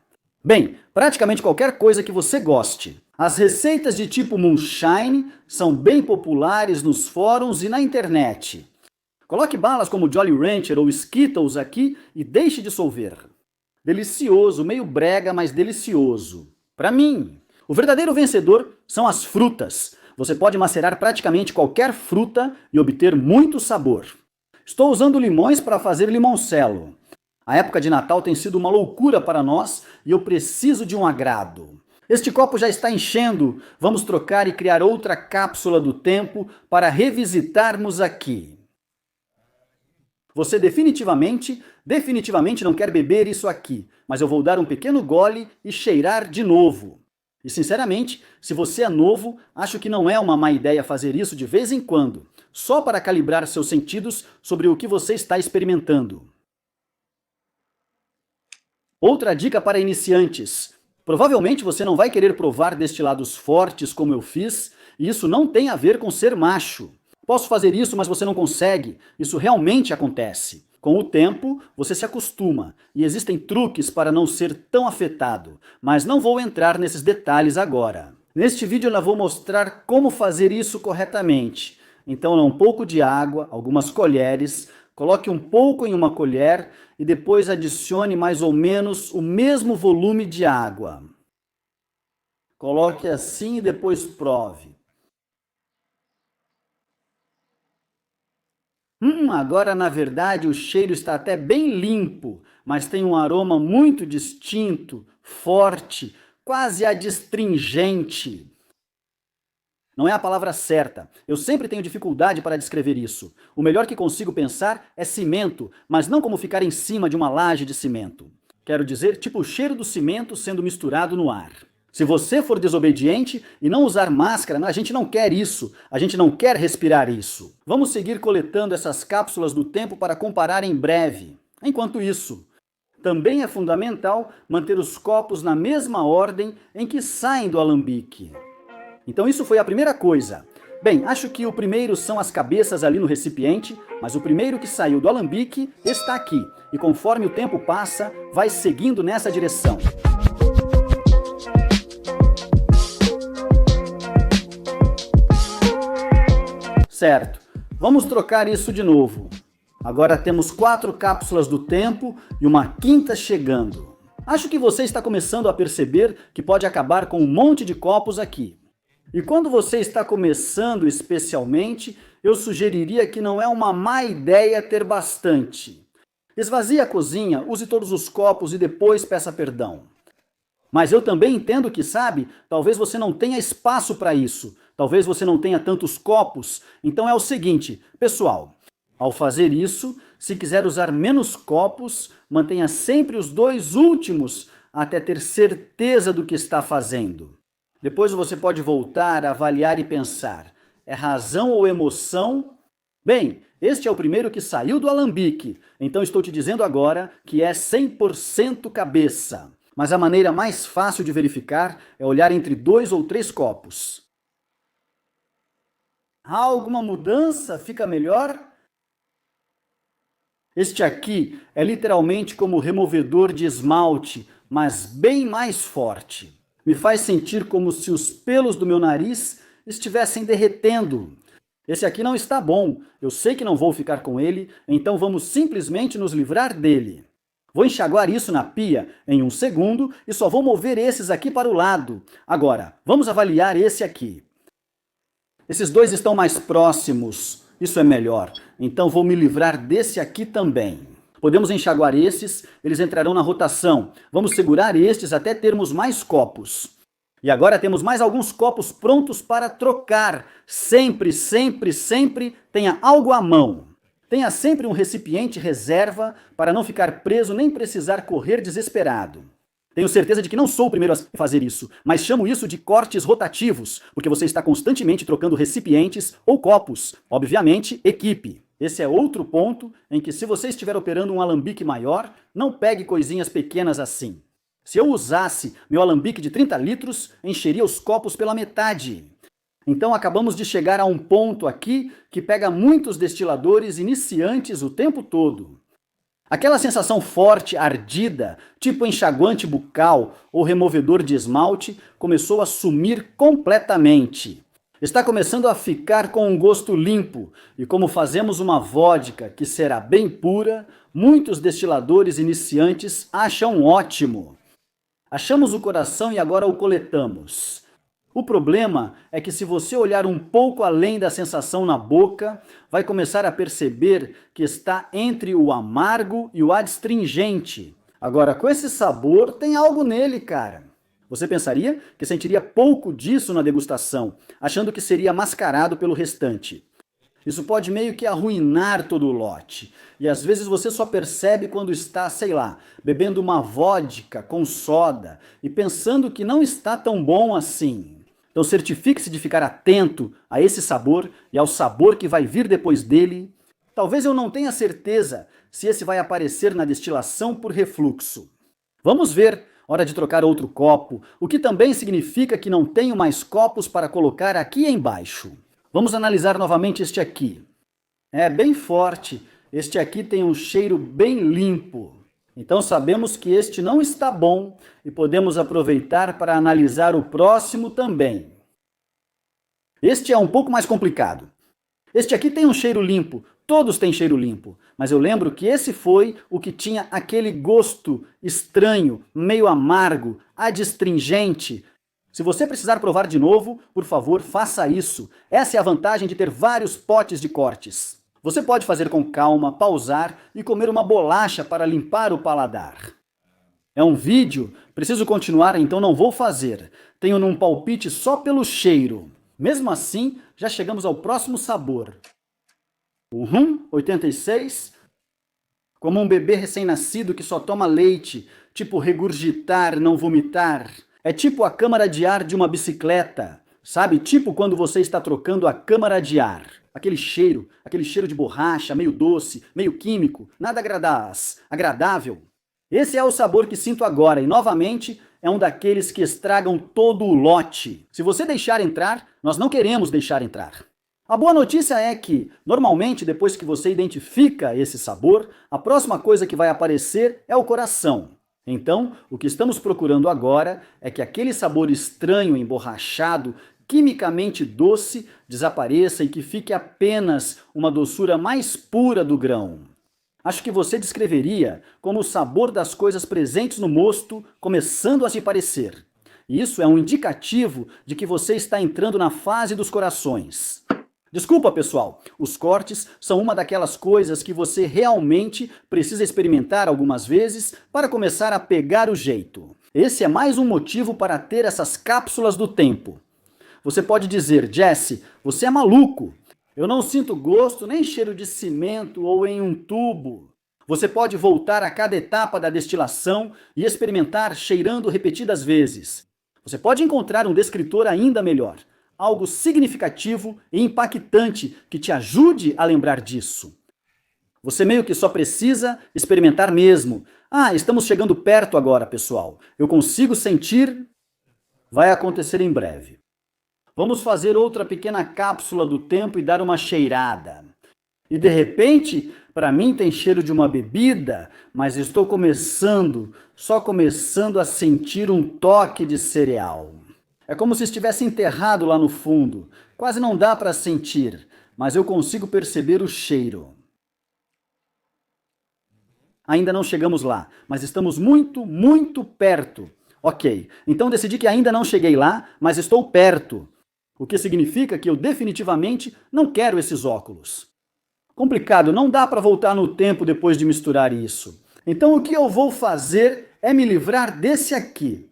Bem, praticamente qualquer coisa que você goste. As receitas de tipo moonshine são bem populares nos fóruns e na internet. Coloque balas como Jolly Rancher ou Skittles aqui e deixe dissolver. Delicioso, meio brega, mas delicioso. Para mim, o verdadeiro vencedor são as frutas. Você pode macerar praticamente qualquer fruta e obter muito sabor. Estou usando limões para fazer limoncello. A época de Natal tem sido uma loucura para nós e eu preciso de um agrado. Este copo já está enchendo. Vamos trocar e criar outra cápsula do tempo para revisitarmos aqui. Você definitivamente não quer beber isso aqui, mas eu vou dar um pequeno gole e cheirar de novo. E sinceramente, se você é novo, acho que não é uma má ideia fazer isso de vez em quando, só para calibrar seus sentidos sobre o que você está experimentando. Outra dica para iniciantes. Provavelmente você não vai querer provar destilados fortes como eu fiz, e isso não tem a ver com ser macho. Posso fazer isso, mas você não consegue. Isso realmente acontece. Com o tempo, você se acostuma, e existem truques para não ser tão afetado, mas não vou entrar nesses detalhes agora. Neste vídeo eu vou mostrar como fazer isso corretamente. Então, um pouco de água, algumas colheres, coloque um pouco em uma colher e depois adicione mais ou menos o mesmo volume de água. Coloque assim e depois prove. Agora na verdade o cheiro está até bem limpo, mas tem um aroma muito distinto, forte, quase adstringente. Não é a palavra certa. Eu sempre tenho dificuldade para descrever isso. O melhor que consigo pensar é cimento, mas não como ficar em cima de uma laje de cimento. Quero dizer, tipo o cheiro do cimento sendo misturado no ar. Se você for desobediente e não usar máscara, a gente não quer isso. A gente não quer respirar isso. Vamos seguir coletando essas cápsulas do tempo para comparar em breve. Enquanto isso, também é fundamental manter os copos na mesma ordem em que saem do alambique. Então isso foi a primeira coisa. Bem, acho que o primeiro são as cabeças ali no recipiente, mas o primeiro que saiu do alambique está aqui. E conforme o tempo passa, vai seguindo nessa direção. Certo, vamos trocar isso de novo. Agora temos 4 cápsulas do tempo e uma quinta chegando. Acho que você está começando a perceber que pode acabar com um monte de copos aqui. E quando você está começando especialmente, eu sugeriria que não é uma má ideia ter bastante. Esvazie a cozinha, use todos os copos e depois peça perdão. Mas eu também entendo que, sabe, talvez você não tenha espaço para isso. Talvez você não tenha tantos copos. Então é o seguinte, pessoal, ao fazer isso, se quiser usar menos copos, mantenha sempre os 2 últimos até ter certeza do que está fazendo. Depois você pode voltar, avaliar e pensar, é razão ou emoção? Bem, este é o primeiro que saiu do alambique, então estou te dizendo agora que é 100% cabeça. Mas a maneira mais fácil de verificar é olhar entre 2 ou 3 copos. Há alguma mudança? Fica melhor? Este aqui é literalmente como removedor de esmalte, mas bem mais forte. Me faz sentir como se os pelos do meu nariz estivessem derretendo. Esse aqui não está bom, eu sei que não vou ficar com ele, então vamos simplesmente nos livrar dele. Vou enxaguar isso na pia em 1 segundo e só vou mover esses aqui para o lado. Agora, vamos avaliar esse aqui. Esses 2 estão mais próximos, isso é melhor. Então vou me livrar desse aqui também. Podemos enxaguar esses, eles entrarão na rotação. Vamos segurar estes até termos mais copos. E agora temos mais alguns copos prontos para trocar. Sempre, sempre, sempre tenha algo à mão. Tenha sempre um recipiente reserva para não ficar preso nem precisar correr desesperado. Tenho certeza de que não sou o primeiro a fazer isso, mas chamo isso de cortes rotativos, porque você está constantemente trocando recipientes ou copos. Obviamente, equipe. Esse é outro ponto em que, se você estiver operando um alambique maior, não pegue coisinhas pequenas assim. Se eu usasse meu alambique de 30 litros, encheria os copos pela metade. Então acabamos de chegar a um ponto aqui que pega muitos destiladores iniciantes o tempo todo. Aquela sensação forte, ardida, tipo enxaguante bucal ou removedor de esmalte, começou a sumir completamente. Está começando a ficar com um gosto limpo, e como fazemos uma vodka que será bem pura, muitos destiladores iniciantes acham ótimo. Achamos o coração e agora o coletamos. O problema é que, se você olhar um pouco além da sensação na boca, vai começar a perceber que está entre o amargo e o adstringente. Agora, com esse sabor, tem algo nele, cara. Você pensaria que sentiria pouco disso na degustação, achando que seria mascarado pelo restante. Isso pode meio que arruinar todo o lote. E às vezes você só percebe quando está, sei lá, bebendo uma vodka com soda e pensando que não está tão bom assim. Então certifique-se de ficar atento a esse sabor e ao sabor que vai vir depois dele. Talvez eu não tenha certeza se esse vai aparecer na destilação por refluxo. Vamos ver, hora de trocar outro copo, o que também significa que não tenho mais copos para colocar aqui embaixo. Vamos analisar novamente este aqui. É bem forte, este aqui tem um cheiro bem limpo. Então sabemos que este não está bom e podemos aproveitar para analisar o próximo também. Este é um pouco mais complicado. Este aqui tem um cheiro limpo, todos têm cheiro limpo, mas eu lembro que esse foi o que tinha aquele gosto estranho, meio amargo, adstringente. Se você precisar provar de novo, por favor, faça isso. Essa é a vantagem de ter vários potes de cortes. Você pode fazer com calma, pausar e comer uma bolacha para limpar o paladar. É um vídeo, preciso continuar, então não vou fazer. Tenho num palpite só pelo cheiro. Mesmo assim, já chegamos ao próximo sabor. 86. Como um bebê recém-nascido que só toma leite, tipo regurgitar, não vomitar. É tipo a câmara de ar de uma bicicleta, sabe? Tipo quando você está trocando a câmara de ar. Aquele cheiro de borracha, meio doce, meio químico, nada agradável. Esse é o sabor que sinto agora e, novamente, é um daqueles que estragam todo o lote. Se você deixar entrar, nós não queremos deixar entrar. A boa notícia é que, normalmente, depois que você identifica esse sabor, a próxima coisa que vai aparecer é o coração. Então, o que estamos procurando agora é que aquele sabor estranho, emborrachado, quimicamente doce, desapareça e que fique apenas uma doçura mais pura do grão. Acho que você descreveria como o sabor das coisas presentes no mosto começando a se parecer. E isso é um indicativo de que você está entrando na fase dos corações. Desculpa, pessoal, os cortes são uma daquelas coisas que você realmente precisa experimentar algumas vezes para começar a pegar o jeito. Esse é mais um motivo para ter essas cápsulas do tempo. Você pode dizer, Jesse, você é maluco. Eu não sinto gosto nem cheiro de cimento ou em um tubo. Você pode voltar a cada etapa da destilação e experimentar cheirando repetidas vezes. Você pode encontrar um descritor ainda melhor. Algo significativo e impactante que te ajude a lembrar disso. Você meio que só precisa experimentar mesmo. Estamos chegando perto agora, pessoal. Eu consigo sentir. Vai acontecer em breve. Vamos fazer outra pequena cápsula do tempo e dar uma cheirada. E de repente, para mim tem cheiro de uma bebida, mas estou só começando a sentir um toque de cereal. É como se estivesse enterrado lá no fundo. Quase não dá para sentir, mas eu consigo perceber o cheiro. Ainda não chegamos lá, mas estamos muito, muito perto. Ok, então decidi que ainda não cheguei lá, mas estou perto. O que significa que eu definitivamente não quero esses óculos. Complicado, não dá para voltar no tempo depois de misturar isso. Então o que eu vou fazer é me livrar desse aqui.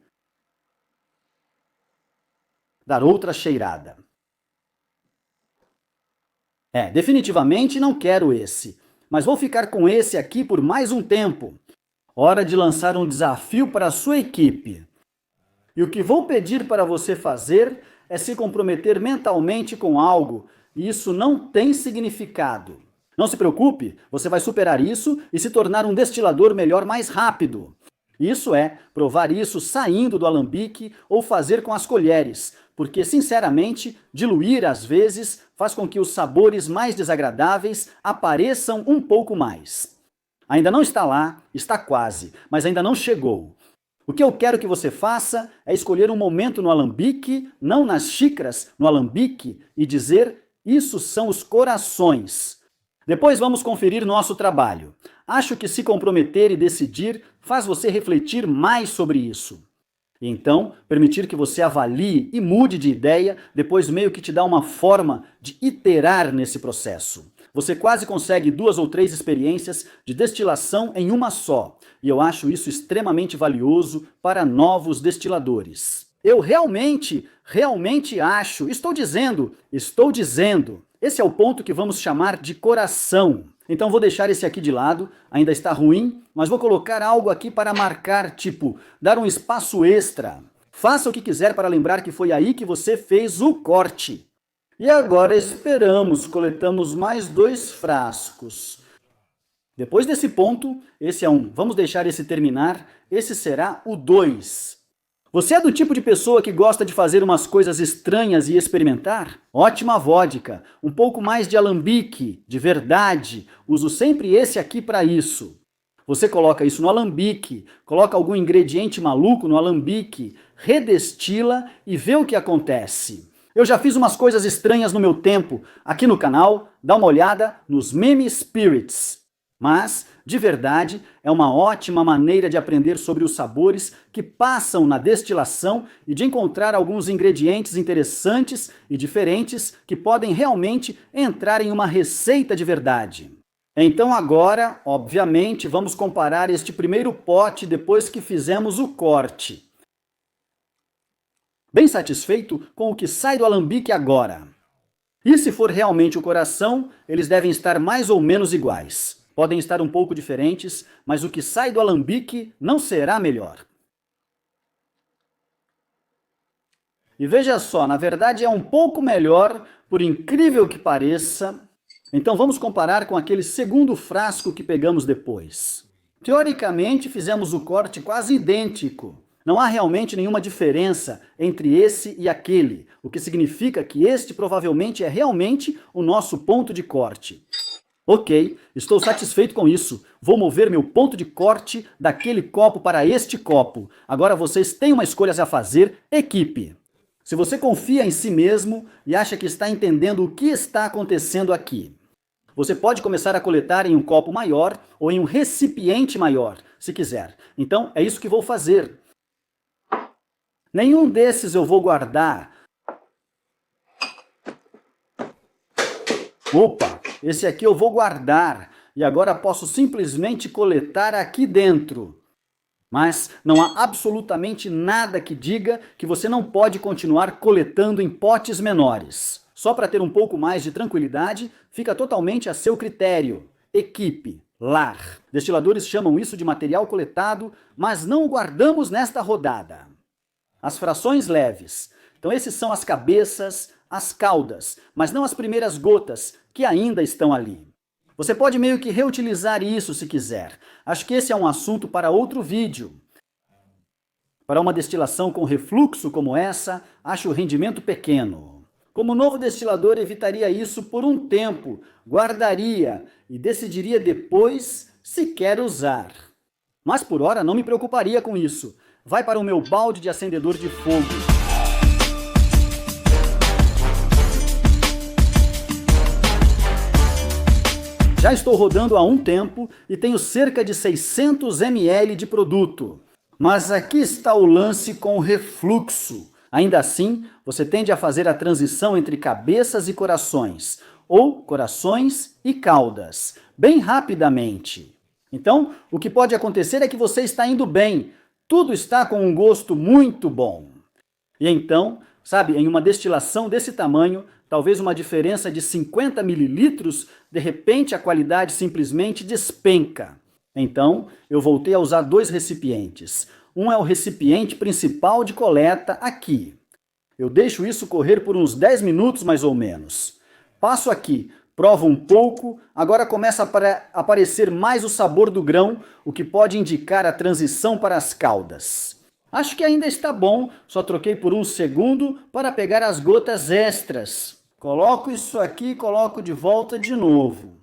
Dar outra cheirada. Definitivamente não quero esse, mas vou ficar com esse aqui por mais um tempo. Hora de lançar um desafio para a sua equipe. E o que vou pedir para você fazer é se comprometer mentalmente com algo, e isso não tem significado. Não se preocupe, você vai superar isso e se tornar um destilador melhor mais rápido. Isso é, provar isso saindo do alambique ou fazer com as colheres, porque, sinceramente, diluir às vezes faz com que os sabores mais desagradáveis apareçam um pouco mais. Ainda não está lá, está quase, mas ainda não chegou. O que eu quero que você faça é escolher um momento no alambique, não nas xícaras, no alambique, e dizer, isso são os corações. Depois vamos conferir nosso trabalho. Acho que se comprometer e decidir faz você refletir mais sobre isso. E então, permitir que você avalie e mude de ideia, depois meio que te dá uma forma de iterar nesse processo. Você quase consegue 2 ou 3 experiências de destilação em uma só, e eu acho isso extremamente valioso para novos destiladores. Eu realmente acho, estou dizendo. Esse é o ponto que vamos chamar de coração. Então vou deixar esse aqui de lado, ainda está ruim, mas vou colocar algo aqui para marcar, tipo, dar um espaço extra. Faça o que quiser para lembrar que foi aí que você fez o corte. E agora esperamos, coletamos mais 2 frascos. Depois desse ponto, esse é um, vamos deixar esse terminar, esse será o 2. Você é do tipo de pessoa que gosta de fazer umas coisas estranhas e experimentar? Ótima vodka, um pouco mais de alambique, de verdade, uso sempre esse aqui para isso. Você coloca isso no alambique, coloca algum ingrediente maluco no alambique, redestila e vê o que acontece. Eu já fiz umas coisas estranhas no meu tempo, aqui no canal, dá uma olhada nos Meme Spirits. Mas, de verdade, é uma ótima maneira de aprender sobre os sabores que passam na destilação e de encontrar alguns ingredientes interessantes e diferentes que podem realmente entrar em uma receita de verdade. Então agora, obviamente, vamos comparar este primeiro pote depois que fizemos o corte. Bem satisfeito com o que sai do alambique agora. E se for realmente o coração, eles devem estar mais ou menos iguais. Podem estar um pouco diferentes, mas o que sai do alambique não será melhor. E veja só, na verdade é um pouco melhor, por incrível que pareça. Então vamos comparar com aquele segundo frasco que pegamos depois. Teoricamente fizemos o corte quase idêntico. Não há realmente nenhuma diferença entre esse e aquele, o que significa que este provavelmente é realmente o nosso ponto de corte. Ok, estou satisfeito com isso. Vou mover meu ponto de corte daquele copo para este copo. Agora vocês têm uma escolha a fazer, equipe. Se você confia em si mesmo e acha que está entendendo o que está acontecendo aqui, você pode começar a coletar em um copo maior ou em um recipiente maior, se quiser. Então é isso que vou fazer. Nenhum desses eu vou guardar. Opa, esse aqui eu vou guardar e agora posso simplesmente coletar aqui dentro. Mas não há absolutamente nada que diga que você não pode continuar coletando em potes menores. Só para ter um pouco mais de tranquilidade, fica totalmente a seu critério. Equipe, lar. Destiladores chamam isso de material coletado, mas não o guardamos nesta rodada. As frações leves. Então esses são as cabeças, as caudas, mas não as primeiras gotas, que ainda estão ali. Você pode meio que reutilizar isso se quiser. Acho que esse é um assunto para outro vídeo. Para uma destilação com refluxo como essa, acho o rendimento pequeno. Como novo destilador, evitaria isso por um tempo, guardaria e decidiria depois se quer usar. Mas por hora não me preocuparia com isso. Vai para o meu balde de acendedor de fogo. Já estou rodando há um tempo e tenho cerca de 600 ml de produto. Mas aqui está o lance com o refluxo. Ainda assim, você tende a fazer a transição entre cabeças e corações, ou corações e caudas, bem rapidamente. Então, o que pode acontecer é que você está indo bem, tudo está com um gosto muito bom. E então, sabe, em uma destilação desse tamanho, talvez uma diferença de 50 mililitros, de repente a qualidade simplesmente despenca. Então, eu voltei a usar 2 recipientes. Um é o recipiente principal de coleta aqui. Eu deixo isso correr por uns 10 minutos mais ou menos. Passo aqui, provo um pouco, agora começa a aparecer mais o sabor do grão, o que pode indicar a transição para as caudas. Acho que ainda está bom, só troquei por um segundo para pegar as gotas extras. Coloco isso aqui e coloco de volta de novo.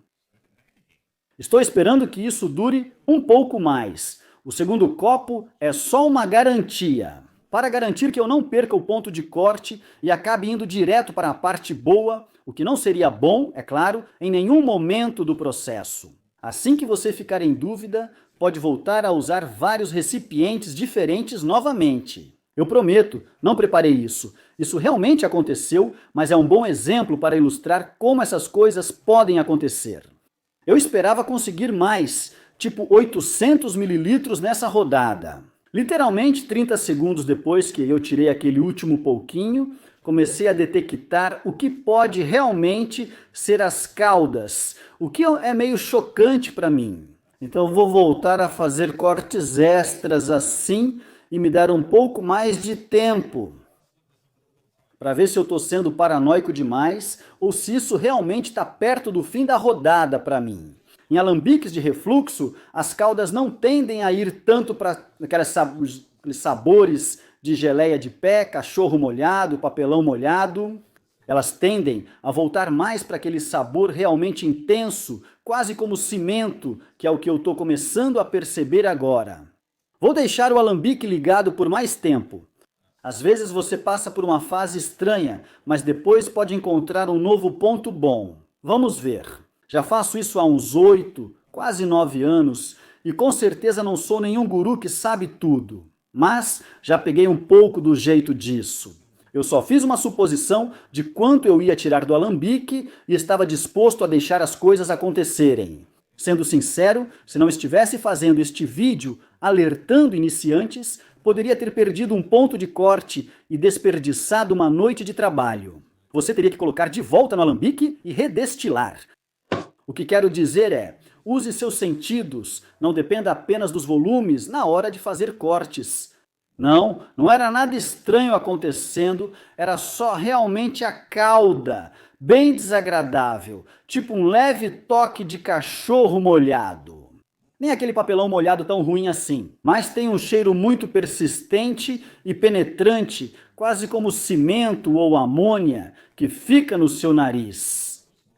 Estou esperando que isso dure um pouco mais. O segundo copo é só uma garantia. Para garantir que eu não perca o ponto de corte e acabe indo direto para a parte boa, o que não seria bom, é claro, em nenhum momento do processo. Assim que você ficar em dúvida, pode voltar a usar vários recipientes diferentes novamente. Eu prometo, não preparei isso. Isso realmente aconteceu, mas é um bom exemplo para ilustrar como essas coisas podem acontecer. Eu esperava conseguir mais, tipo 800 mililitros nessa rodada. Literalmente 30 segundos depois que eu tirei aquele último pouquinho, comecei a detectar o que pode realmente ser as caudas, o que é meio chocante para mim. Então vou voltar a fazer cortes extras assim e me dar um pouco mais de tempo para ver se eu estou sendo paranoico demais ou se isso realmente está perto do fim da rodada para mim. Em alambiques de refluxo, as caudas não tendem a ir tanto para aqueles sabores de geleia de pé, cachorro molhado, papelão molhado. Elas tendem a voltar mais para aquele sabor realmente intenso, quase como cimento, que é o que eu estou começando a perceber agora. Vou deixar o alambique ligado por mais tempo. Às vezes você passa por uma fase estranha, mas depois pode encontrar um novo ponto bom. Vamos ver. Já faço isso há uns 8, quase 9 anos, e com certeza não sou nenhum guru que sabe tudo. Mas já peguei um pouco do jeito disso. Eu só fiz uma suposição de quanto eu ia tirar do alambique e estava disposto a deixar as coisas acontecerem. Sendo sincero, se não estivesse fazendo este vídeo alertando iniciantes, poderia ter perdido um ponto de corte e desperdiçado uma noite de trabalho. Você teria que colocar de volta no alambique e redestilar. O que quero dizer é, use seus sentidos, não dependa apenas dos volumes na hora de fazer cortes. Não era nada estranho acontecendo, era só realmente a cauda, bem desagradável, tipo um leve toque de cachorro molhado. Nem aquele papelão molhado tão ruim assim, mas tem um cheiro muito persistente e penetrante, quase como cimento ou amônia, que fica no seu nariz.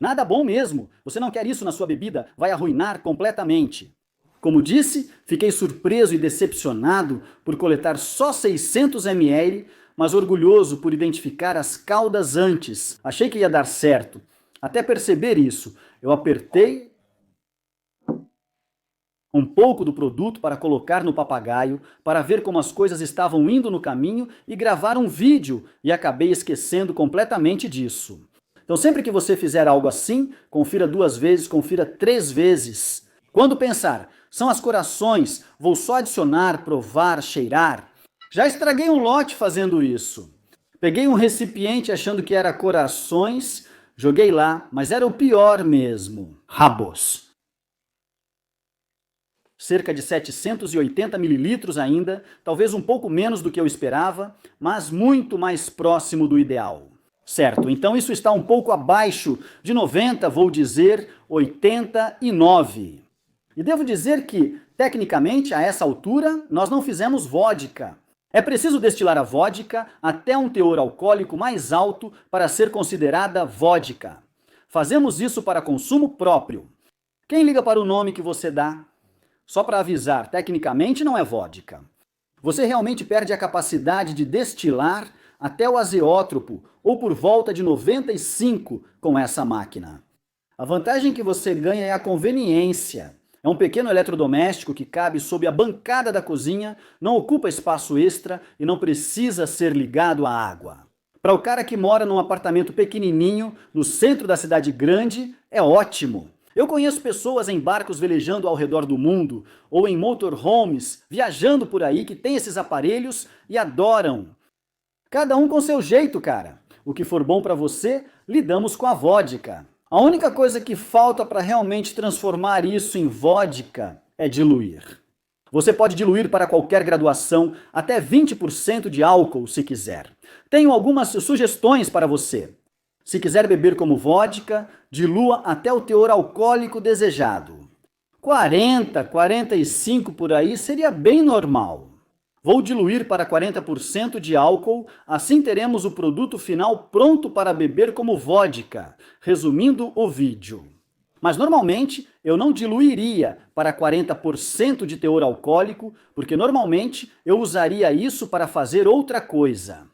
Nada bom mesmo, você não quer isso na sua bebida, vai arruinar completamente. Como disse, fiquei surpreso e decepcionado por coletar só 600 ml, mas orgulhoso por identificar as caudas antes. Achei que ia dar certo. Até perceber isso, eu apertei um pouco do produto para colocar no papagaio, para ver como as coisas estavam indo no caminho e gravar um vídeo, e acabei esquecendo completamente disso. Então sempre que você fizer algo assim, confira 2 vezes, confira 3 vezes. Quando pensar, são as corações, vou só adicionar, provar, cheirar. Já estraguei um lote fazendo isso. Peguei um recipiente achando que era corações, joguei lá, mas era o pior mesmo, rabos. Cerca de 780 mililitros ainda, talvez um pouco menos do que eu esperava, mas muito mais próximo do ideal. Certo, então isso está um pouco abaixo de 90, vou dizer 89. E devo dizer que, tecnicamente, a essa altura, nós não fizemos vodka. É preciso destilar a vodka até um teor alcoólico mais alto para ser considerada vodka. Fazemos isso para consumo próprio. Quem liga para o nome que você dá? Só para avisar, tecnicamente não é vodka. Você realmente perde a capacidade de destilar até o azeótropo, ou por volta de 95 com essa máquina. A vantagem que você ganha é a conveniência. É um pequeno eletrodoméstico que cabe sob a bancada da cozinha, não ocupa espaço extra e não precisa ser ligado à água. Para o cara que mora num apartamento pequenininho, no centro da cidade grande, é ótimo. Eu conheço pessoas em barcos velejando ao redor do mundo, ou em motorhomes, viajando por aí, que têm esses aparelhos e adoram. Cada um com seu jeito, cara. O que for bom para você, lidamos com a vodka. A única coisa que falta para realmente transformar isso em vodka é diluir. Você pode diluir para qualquer graduação até 20% de álcool se quiser. Tenho algumas sugestões para você. Se quiser beber como vodka, dilua até o teor alcoólico desejado. 40, 45 por aí seria bem normal. Vou diluir para 40% de álcool, assim teremos o produto final pronto para beber como vodka, resumindo o vídeo. Mas normalmente eu não diluiria para 40% de teor alcoólico, porque normalmente eu usaria isso para fazer outra coisa.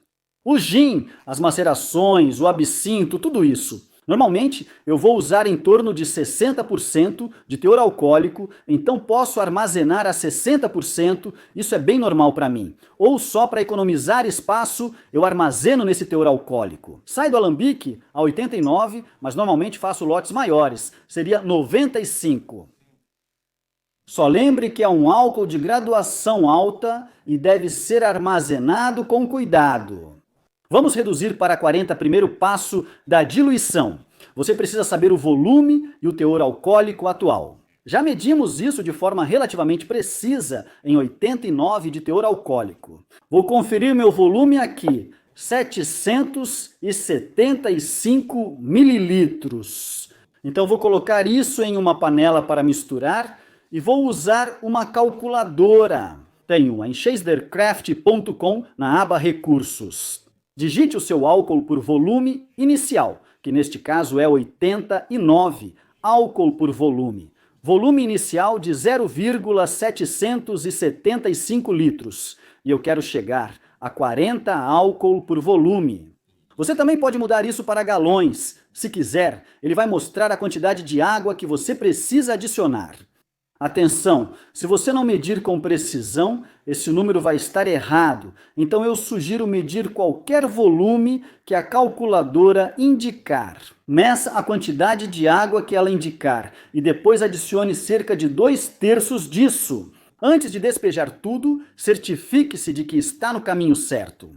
O gin, as macerações, o absinto, tudo isso. Normalmente eu vou usar em torno de 60% de teor alcoólico, então posso armazenar a 60%, isso é bem normal para mim. Ou só para economizar espaço, eu armazeno nesse teor alcoólico. Sai do alambique a 89, mas normalmente faço lotes maiores, seria 95. Só lembre que é um álcool de graduação alta e deve ser armazenado com cuidado. Vamos reduzir para 40 primeiro passo da diluição. Você precisa saber o volume e o teor alcoólico atual. Já medimos isso de forma relativamente precisa em 89 de teor alcoólico. Vou conferir meu volume aqui, 775 mililitros. Então vou colocar isso em uma panela para misturar e vou usar uma calculadora. Tenho uma em chasercraft.com na aba Recursos. Digite o seu álcool por volume inicial, que neste caso é 89, álcool por volume. Volume inicial de 0,775 litros. E eu quero chegar a 40 álcool por volume. Você também pode mudar isso para galões. Se quiser, ele vai mostrar a quantidade de água que você precisa adicionar. Atenção, se você não medir com precisão, esse número vai estar errado. Então eu sugiro medir qualquer volume que a calculadora indicar. Meça a quantidade de água que ela indicar e depois adicione cerca de 2/3 disso. Antes de despejar tudo, certifique-se de que está no caminho certo.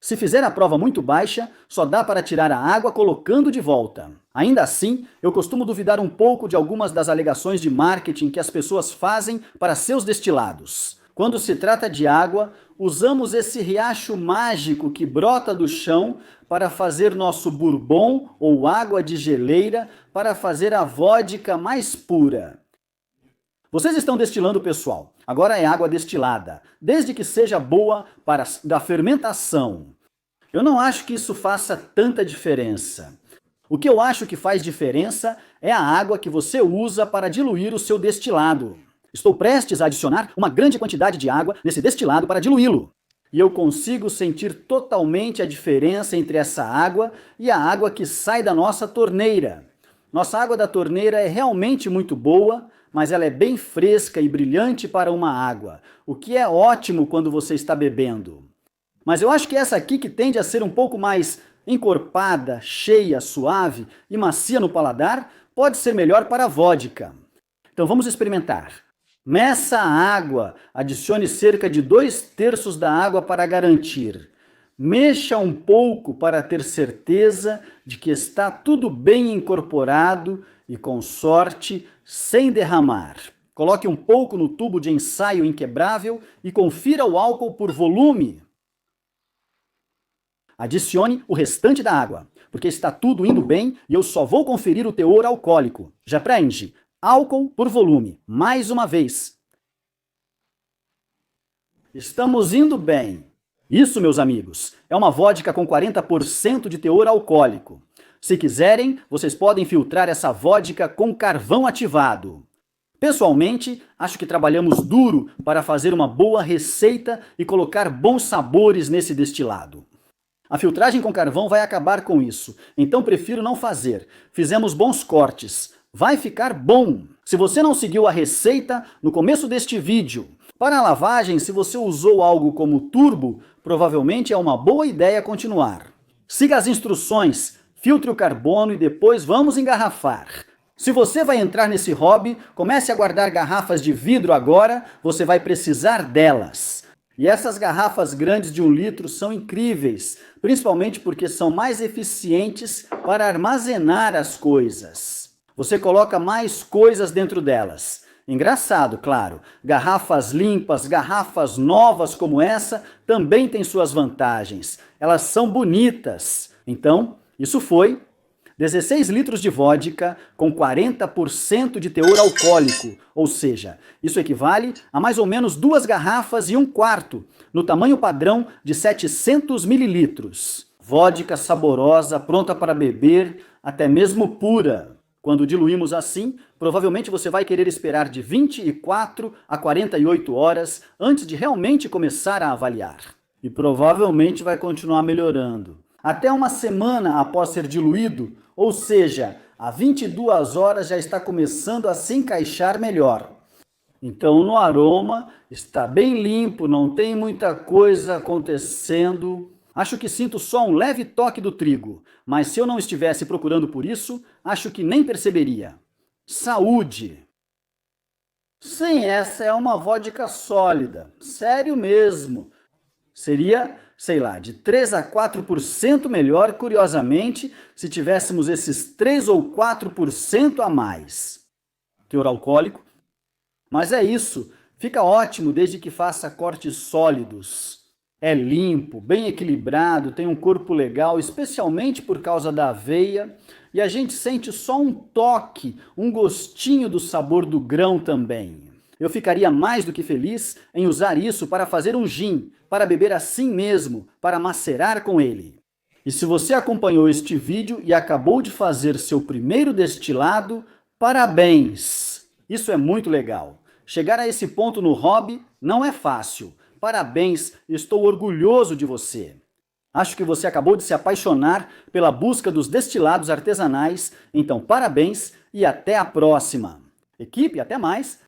Se fizer a prova muito baixa, só dá para tirar a água colocando de volta. Ainda assim, eu costumo duvidar um pouco de algumas das alegações de marketing que as pessoas fazem para seus destilados. Quando se trata de água, usamos esse riacho mágico que brota do chão para fazer nosso bourbon ou água de geleira para fazer a vodka mais pura. Vocês estão destilando, pessoal. Agora é água destilada, desde que seja boa para da fermentação. Eu não acho que isso faça tanta diferença. O que eu acho que faz diferença é a água que você usa para diluir o seu destilado. Estou prestes a adicionar uma grande quantidade de água nesse destilado para diluí-lo. E eu consigo sentir totalmente a diferença entre essa água e a água que sai da nossa torneira. Nossa água da torneira é realmente muito boa, mas ela é bem fresca e brilhante para uma água, o que é ótimo quando você está bebendo. Mas eu acho que essa aqui, que tende a ser um pouco mais encorpada, cheia, suave e macia no paladar, pode ser melhor para a vodka. Então vamos experimentar. Meça a água, adicione cerca de 2/3 da água para garantir. Mexa um pouco para ter certeza de que está tudo bem incorporado e, com sorte, sem derramar. Coloque um pouco no tubo de ensaio inquebrável e confira o álcool por volume. Adicione o restante da água, porque está tudo indo bem e eu só vou conferir o teor alcoólico. Já preenche. Álcool por volume. Mais uma vez. Estamos indo bem. Isso, meus amigos, é uma vodka com 40% de teor alcoólico. Se quiserem, vocês podem filtrar essa vodka com carvão ativado. Pessoalmente, acho que trabalhamos duro para fazer uma boa receita e colocar bons sabores nesse destilado. A filtragem com carvão vai acabar com isso, então prefiro não fazer. Fizemos bons cortes. Vai ficar bom! Se você não seguiu a receita no começo deste vídeo, para a lavagem, se você usou algo como turbo, provavelmente é uma boa ideia continuar. Siga as instruções, filtre o carbono e depois vamos engarrafar. Se você vai entrar nesse hobby, comece a guardar garrafas de vidro agora, você vai precisar delas. E essas garrafas grandes de 1 litro são incríveis, principalmente porque são mais eficientes para armazenar as coisas. Você coloca mais coisas dentro delas. Engraçado, claro, garrafas limpas, garrafas novas como essa também têm suas vantagens. Elas são bonitas. Então, isso foi 16 litros de vodka com 40% de teor alcoólico, ou seja, isso equivale a mais ou menos 2 garrafas e 1/4, no tamanho padrão de 700 mililitros. Vodka saborosa, pronta para beber, até mesmo pura. Quando diluímos assim, provavelmente você vai querer esperar de 24 a 48 horas antes de realmente começar a avaliar. E provavelmente vai continuar melhorando. Até uma semana após ser diluído, ou seja, a 22 horas já está começando a se encaixar melhor. Então no aroma está bem limpo, não tem muita coisa acontecendo. Acho que sinto só um leve toque do trigo, mas se eu não estivesse procurando por isso, acho que nem perceberia. Saúde! Sim, essa é uma vodka sólida. Sério mesmo. Seria, sei lá, de 3 a 4% melhor, curiosamente, se tivéssemos esses 3 ou 4% a mais. Teor alcoólico. Mas é isso. Fica ótimo desde que faça cortes sólidos. É limpo, bem equilibrado, tem um corpo legal, especialmente por causa da aveia. E a gente sente só um toque, um gostinho do sabor do grão também. Eu ficaria mais do que feliz em usar isso para fazer um gin, para beber assim mesmo, para macerar com ele. E se você acompanhou este vídeo e acabou de fazer seu primeiro destilado, parabéns! Isso é muito legal. Chegar a esse ponto no hobby não é fácil. Parabéns, estou orgulhoso de você. Acho que você acabou de se apaixonar pela busca dos destilados artesanais, então parabéns e até a próxima. Equipe, até mais